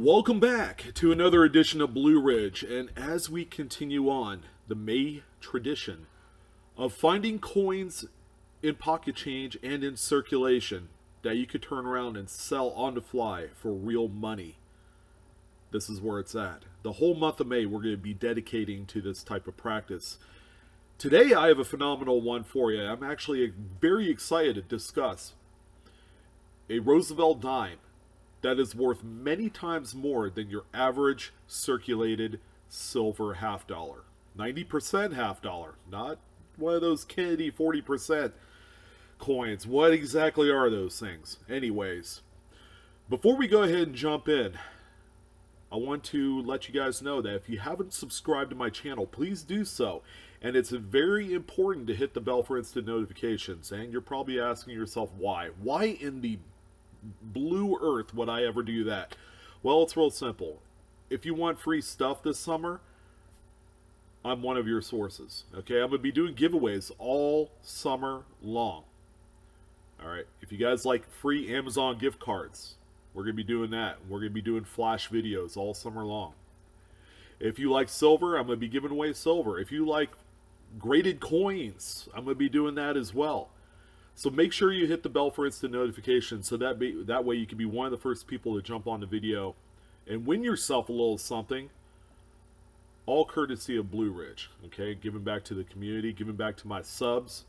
Welcome back to another edition of Blue Ridge, and as we continue on the May tradition of finding coins in pocket change and in circulation that you could turn around and sell on the fly for real money, this is where it's at. The whole month of May we're going to be dedicating to this type of practice. Today I have a phenomenal one for you. I'm actually very excited to discuss a Roosevelt dime that is worth many times more than your average circulated silver half dollar. 90% half dollar, not one of those Kennedy 40% coins. What exactly are those things? Anyways, before we go ahead and jump in, I want to let you guys know that if you haven't subscribed to my channel, please do so. And it's very important to hit the bell for instant notifications. And you're probably asking yourself why. Why in the blue earth would I ever do that? Well, it's real simple. If you want free stuff this summer, I'm one of your sources. Okay, I'm going to be doing giveaways all summer long. Alright, if you guys like free Amazon gift cards, we're going to be doing that. We're going to be doing flash videos all summer long. If you like silver, I'm going to be giving away silver. If you like graded coins, I'm going to be doing that as well. So make sure you hit the bell for instant notifications so that way you can be one of the first people to jump on the video and win yourself a little something, all courtesy of Blue Ridge. Okay, giving back to the community, giving back to my subs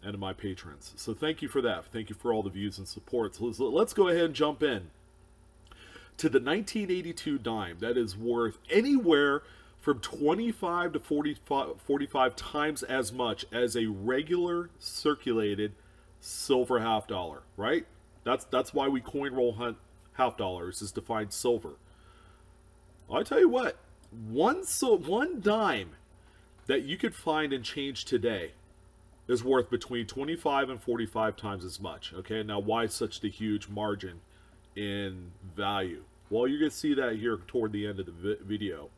and to my patrons. So thank you for that. Thank you for all the views and support. So let's go ahead and jump in to the 1982 dime that is worth anywhere from 25 to 45 times as much as a regular circulated silver half dollar, right? That's why we coin roll hunt half dollars, is to find silver. I'll tell you what, one dime that you could find and change today is worth between 25 and 45 times as much. Okay, now why such the huge margin in value? Well, you're going to see that here toward the end of the video.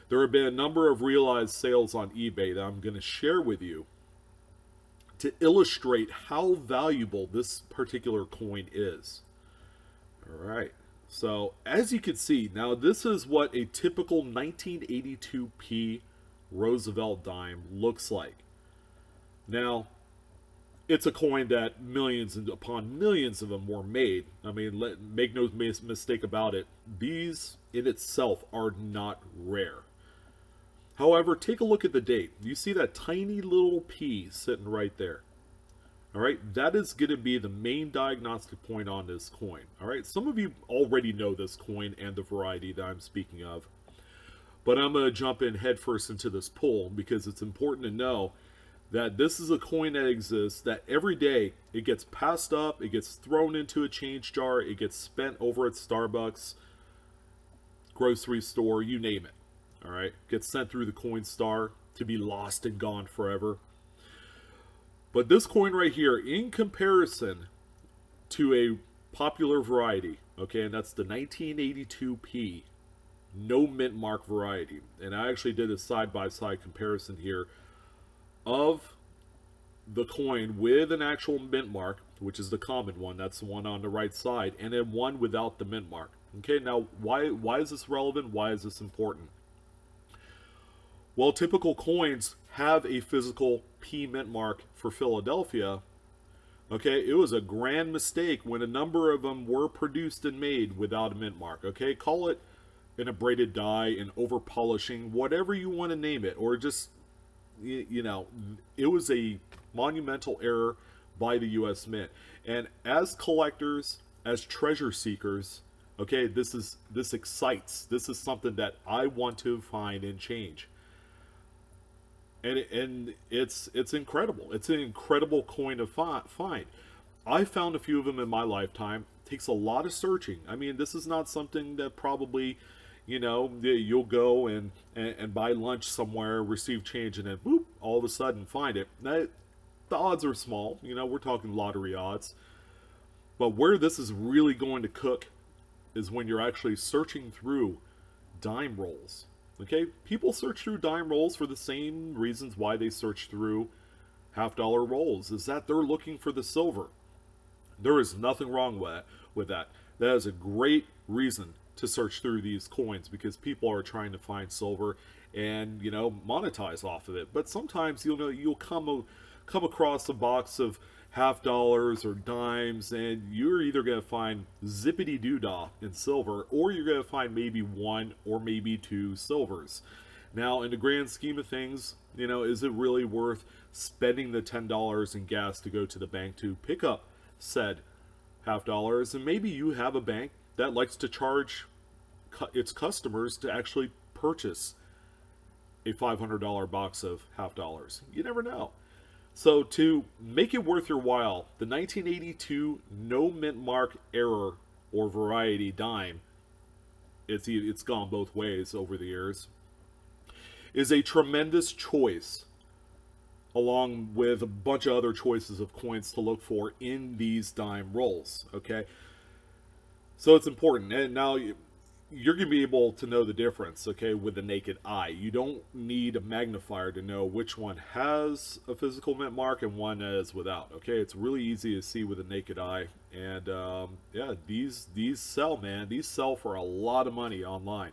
There have been a number of realized sales on eBay that I'm going to share with you to illustrate how valuable this particular coin is. Alright, so as you can see, now this is what a typical 1982p Roosevelt dime looks like. Now, it's a coin that millions upon millions of them were made. I mean, make no mistake about it, these in itself are not rare. However, take a look at the date. You see that tiny little P sitting right there. Alright, that is going to be the main diagnostic point on this coin. Alright, some of you already know this coin and the variety that I'm speaking of. But I'm going to jump in headfirst into this pool because it's important to know that this is a coin that exists, that every day it gets passed up, it gets thrown into a change jar, it gets spent over at Starbucks, grocery store, you name it. Alright, gets sent through the Coinstar to be lost and gone forever. But this coin right here, in comparison to a popular variety, okay, and that's the 1982p, no mint mark variety. And I actually did a side-by-side comparison here of the coin with an actual mint mark, which is the common one, that's the one on the right side, and then one without the mint mark. Okay, now why is this relevant? Why is this important? Well, typical coins have a physical P mint mark for Philadelphia. Okay, it was a grand mistake when a number of them were produced and made without a mint mark. Okay, call it an abraded die, an over polishing, whatever you want to name it, or just, you know, it was a monumental error by the U.S. Mint. And as collectors, as treasure seekers, okay, this excites. This is something that I want to find and change. And it's incredible. It's an incredible coin to find. I found a few of them in my lifetime. It takes a lot of searching. I mean, this is not something that probably, you know, you'll go and buy lunch somewhere, receive change, and then whoop, all of a sudden find it. Now, the odds are small. You know, we're talking lottery odds. But where this is really going to cook is when you're actually searching through dime rolls. Okay, people search through dime rolls for the same reasons why they search through half-dollar rolls, is that they're looking for the silver. There is nothing wrong with that. That is a great reason to search through these coins because people are trying to find silver and monetize off of it. But sometimes you'll come across a box of half dollars or dimes, and you're either going to find zippity doo dah in silver, or you're going to find maybe one or maybe two silvers. Now, in the grand scheme of things, is it really worth spending the $10 in gas to go to the bank to pick up said half dollars? And maybe you have a bank that likes to charge its customers to actually purchase a $500 box of half dollars. You never know. So to make it worth your while, the 1982 no mint mark error or variety dime, it's gone both ways over the years, is a tremendous choice, along with a bunch of other choices of coins to look for in these dime rolls. Okay, so it's important, and now you're going to be able to know the difference, okay, with the naked eye. You don't need a magnifier to know which one has a physical mint mark and one is without, okay? It's really easy to see with the naked eye. And yeah, these sell, man. These sell for a lot of money online.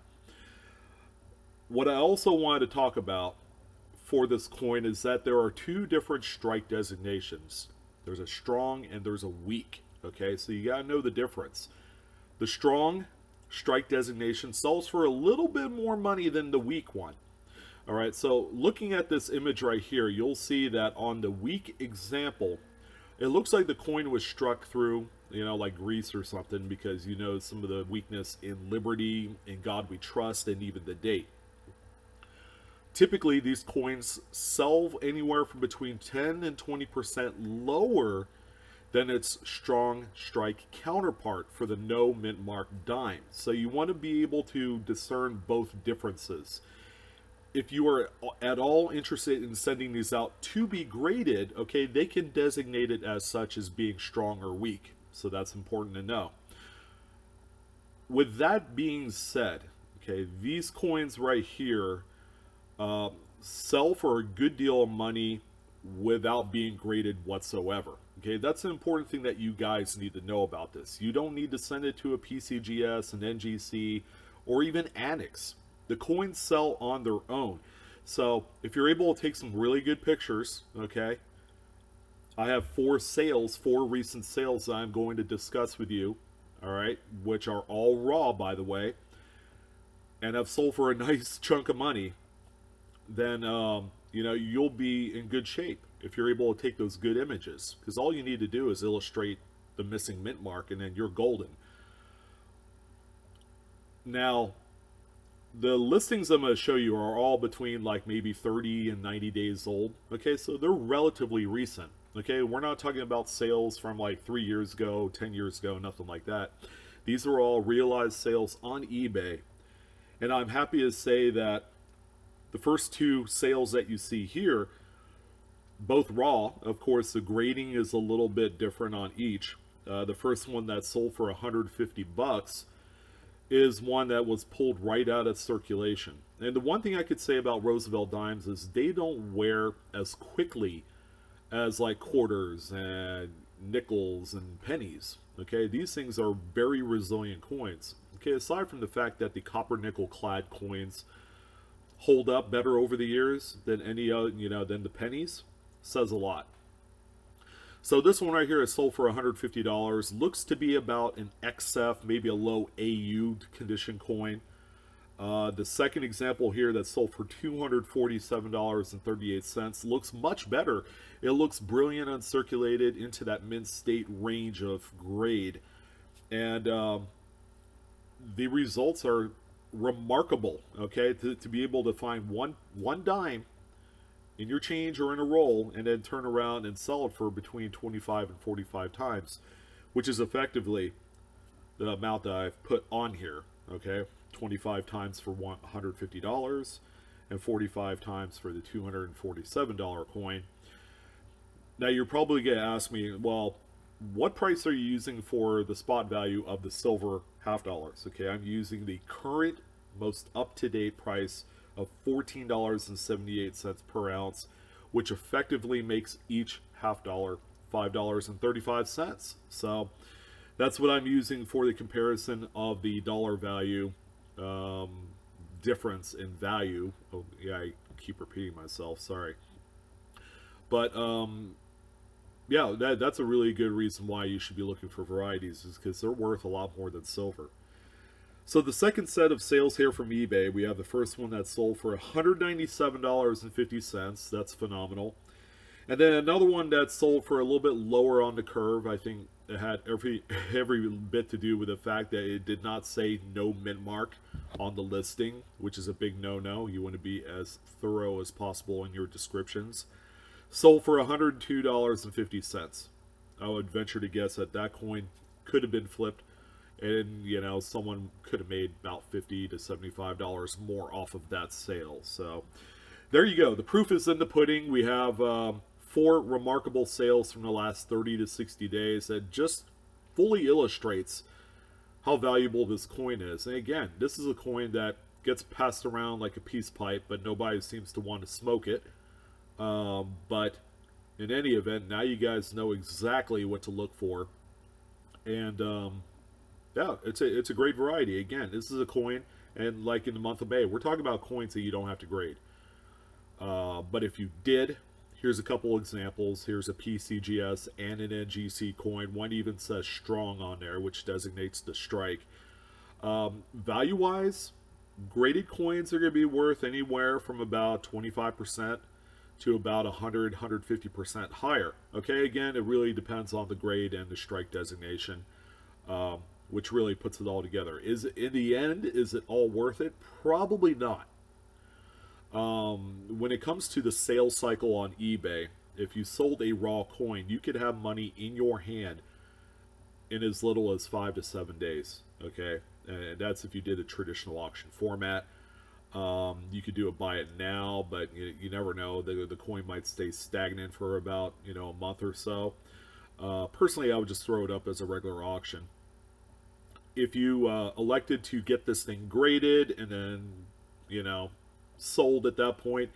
What I also wanted to talk about for this coin is that there are two different strike designations. There's a strong and there's a weak, okay? So you got to know the difference. The strong strike designation sells for a little bit more money than the weak one. All right, so looking at this image right here, you'll see that on the weak example, it looks like the coin was struck through, like grease or something, because some of the weakness in Liberty, In God We Trust, and even the date. Typically, these coins sell anywhere from between 10 and 20% lower than its strong strike counterpart for the no mint mark dime. So you want to be able to discern both differences. If you are at all interested in sending these out to be graded, okay, they can designate it as such as being strong or weak. So that's important to know. With that being said, okay, these coins right here sell for a good deal of money without being graded whatsoever. Okay, that's an important thing that you guys need to know about this. You don't need to send it to a PCGS, an NGC, or even Annex. The coins sell on their own. So if you're able to take some really good pictures, okay, I have four recent sales that I'm going to discuss with you, all right, which are all raw, by the way, and have sold for a nice chunk of money, then you'll be in good shape if you're able to take those good images, because all you need to do is illustrate the missing mint mark and then you're golden. Now, the listings I'm going to show you are all between like maybe 30 and 90 days old. Okay, so they're relatively recent. Okay, we're not talking about sales from like 3 years ago, 10 years ago, nothing like that. These are all realized sales on eBay. And I'm happy to say that the first two sales that you see here, both raw. Of course, the grading is a little bit different on each. The first one that sold for $150 is one that was pulled right out of circulation. And the one thing I could say about Roosevelt dimes is they don't wear as quickly as like quarters and nickels and pennies. Okay, these things are very resilient coins. Okay, aside from the fact that the copper nickel clad coins hold up better over the years than any other, than the pennies, says a lot. So this one right here is sold for $150. Looks to be about an XF, maybe a low AU condition coin. The second example here that sold for $247.38 looks much better. It looks brilliant uncirculated into that mint state range of grade. And the results are remarkable, okay? To be able to find one dime in your change or in a roll and then turn around and sell it for between 25 and 45 times, which is effectively the amount that I've put on here, okay? 25 times for $150 and 45 times for the $247 coin. Now you're probably going to ask me, well, what price are you using for the spot value of the silver half dollars? Okay, I'm using the current most up-to-date price of $14.78 per ounce, which effectively makes each half dollar $5.35. So That's what I'm using for the comparison of the dollar value difference in value. Oh, yeah, I keep repeating myself. Sorry, but yeah, that's a really good reason why you should be looking for varieties, is because they're worth a lot more than silver. So the second set of sales here from eBay, we have the first one that sold for $197.50. That's phenomenal. And then another one that sold for a little bit lower on the curve. I think it had every bit to do with the fact that it did not say no mint mark on the listing, which is a big no-no. You want to be as thorough as possible in your descriptions. Sold for $102.50. I would venture to guess that that coin could have been flipped, and someone could have made about $50 to $75 more off of that sale. So there you go. The proof is in the pudding. We have 4 remarkable sales from the last 30 to 60 days that just fully illustrates how valuable this coin is. And again, this is a coin that gets passed around like a peace pipe, but nobody seems to want to smoke it. But in any event, now you guys know exactly what to look for. And yeah, it's a great variety. Again, this is a coin, and like in the month of May, we're talking about coins that you don't have to grade. But if you did, here's a couple examples. Here's a PCGS and an NGC coin. One even says strong on there, which designates the strike. Value-wise, graded coins are going to be worth anywhere from about 25% to about 150% higher. Okay, again, it really depends on the grade and the strike designation, which really puts it all together. In the end, is it all worth it? Probably not. When it comes to the sales cycle on eBay, if you sold a raw coin, you could have money in your hand in as little as 5 to 7 days. Okay, and that's if you did a traditional auction format. You could do a buy it now, but you never know. The coin might stay stagnant for about a month or so. Personally, I would just throw it up as a regular auction. If you elected to get this thing graded and then sold at that point,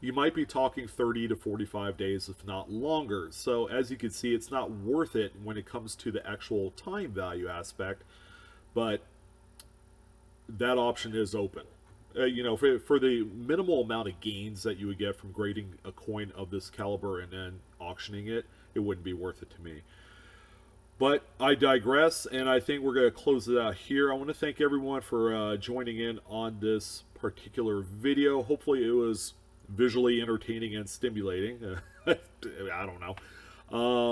you might be talking 30 to 45 days, if not longer. So as you can see, it's not worth it when it comes to the actual time value aspect, but that option is open. For the minimal amount of gains that you would get from grading a coin of this caliber and then auctioning it, it wouldn't be worth it to me. But I digress, and I think we're going to close it out here. I want to thank everyone for joining in on this particular video. Hopefully it was visually entertaining and stimulating. I don't know.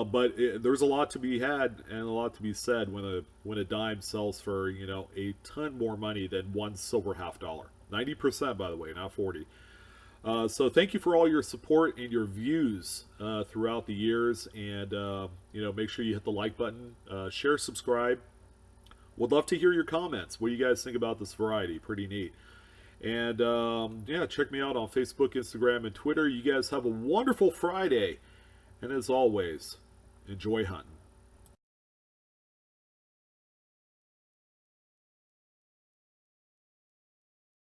But there's a lot to be had and a lot to be said when a dime sells for a ton more money than one silver half dollar. 90%, by the way, not 40. So thank you for all your support and your views throughout the years, and make sure you hit the like button, share, subscribe. Would love to hear your comments. What do you guys think about this variety? Pretty neat. And yeah, check me out on Facebook, Instagram, and Twitter. You guys have a wonderful Friday, and as always, enjoy hunting.